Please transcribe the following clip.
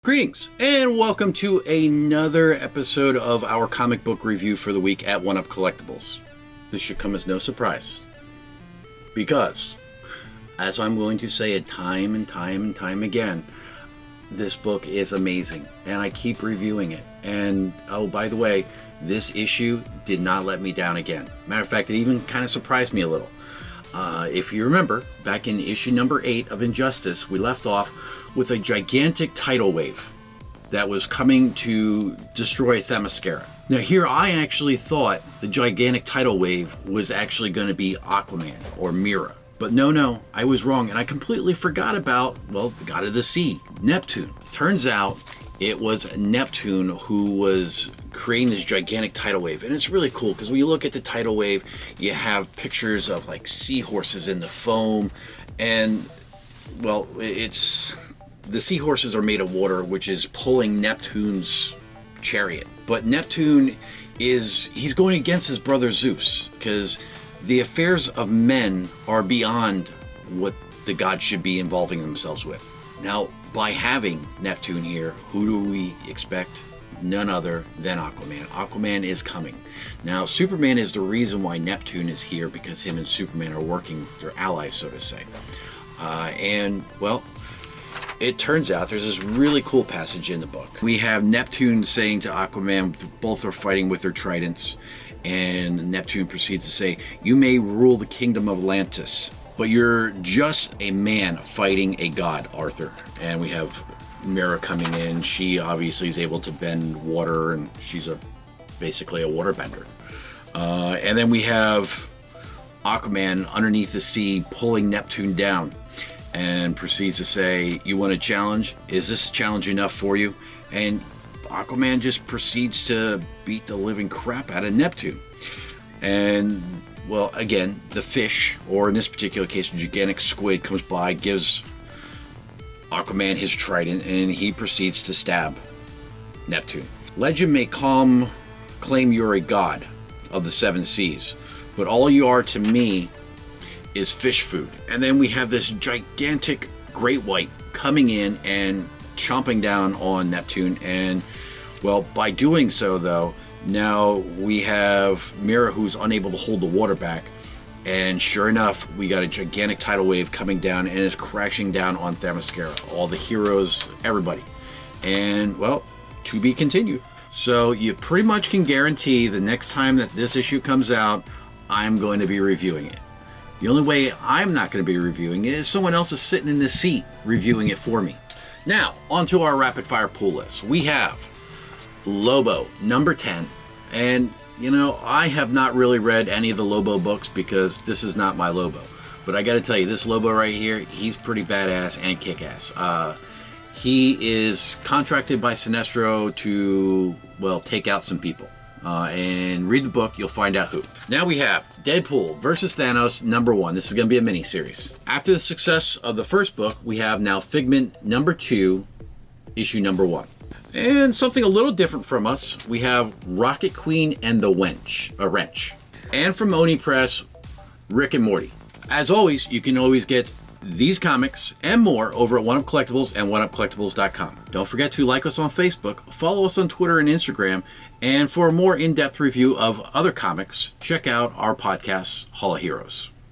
Greetings, and welcome to another episode of our comic book review for the week at 1Up Collectibles. This should come as no surprise, because, as I'm going to say it time and time again, this book is amazing, and I keep reviewing it. And, oh, by the way, this issue did not let me down again. Matter of fact, it even kind of surprised me a little. If you remember, back in issue number 8 of Injustice, we left off with a gigantic tidal wave that was coming to destroy Themyscira. Now here I actually thought the gigantic tidal wave was actually going to be Aquaman or Mera. But no, I was wrong, and I completely forgot about, well, the god of the sea, Neptune. Turns out it was Neptune who was creating this gigantic tidal wave. And it's really cool because when you look at the tidal wave, you have pictures of like seahorses in the foam, and well, the seahorses are made of water, which is pulling Neptune's chariot. But Neptune he's going against his brother Zeus, because the affairs of men are beyond what the gods should be involving themselves with. Now, by having Neptune here, who do we expect? None other than Aquaman. Aquaman is coming. Now, Superman is the reason why Neptune is here, because him and Superman are working, they're allies, so to say. And, well, it turns out there's this really cool passage in the book. We have Neptune saying to Aquaman, both are fighting with their tridents, and Neptune proceeds to say, "You may rule the kingdom of Atlantis, but you're just a man fighting a god, Arthur." And we have Mera coming in. She obviously is able to bend water, and she's basically a waterbender. And then we have Aquaman underneath the sea pulling Neptune down, and proceeds to say, "You want a challenge? Is this a challenge enough for you?" And Aquaman just proceeds to beat the living crap out of Neptune. And, well, again, the fish, or in this particular case, a gigantic squid, comes by, gives Aquaman his trident, and he proceeds to stab Neptune. "Legend may claim you're a god of the seven seas, but all you are to me is fish food." And then we have this gigantic great white coming in and chomping down on Neptune. And, well, by doing so, though, now we have Mera, who's unable to hold the water back. And sure enough, we got a gigantic tidal wave coming down and is crashing down on Themyscira. All the heroes, everybody. And, well, to be continued. So you pretty much can guarantee the next time that this issue comes out, I'm going to be reviewing it. The only way I'm not going to be reviewing it is someone else is sitting in the seat reviewing it for me. Now, onto our rapid fire pull list. We have Lobo, number 10. And, you know, I have not really read any of the Lobo books because this is not my Lobo. But I got to tell you, this Lobo right here, he's pretty badass and kick-ass. He is contracted by Sinestro to, well, take out some people. And read the book, you'll find out who. Now we have Deadpool versus Thanos, number 1. This is going to be a mini-series. After the success of the first book, we have now Figment, number 2, issue number 1. And something a little different from us, we have Rocket Queen and the Wrench. And from Oni Press, Rick and Morty. As always, you can always get these comics and more over at 1Up Collectibles and 1upcollectibles.com. Don't forget to like us on Facebook, follow us on Twitter and Instagram, and for a more in-depth review of other comics, check out our podcast, Hall of Heroes.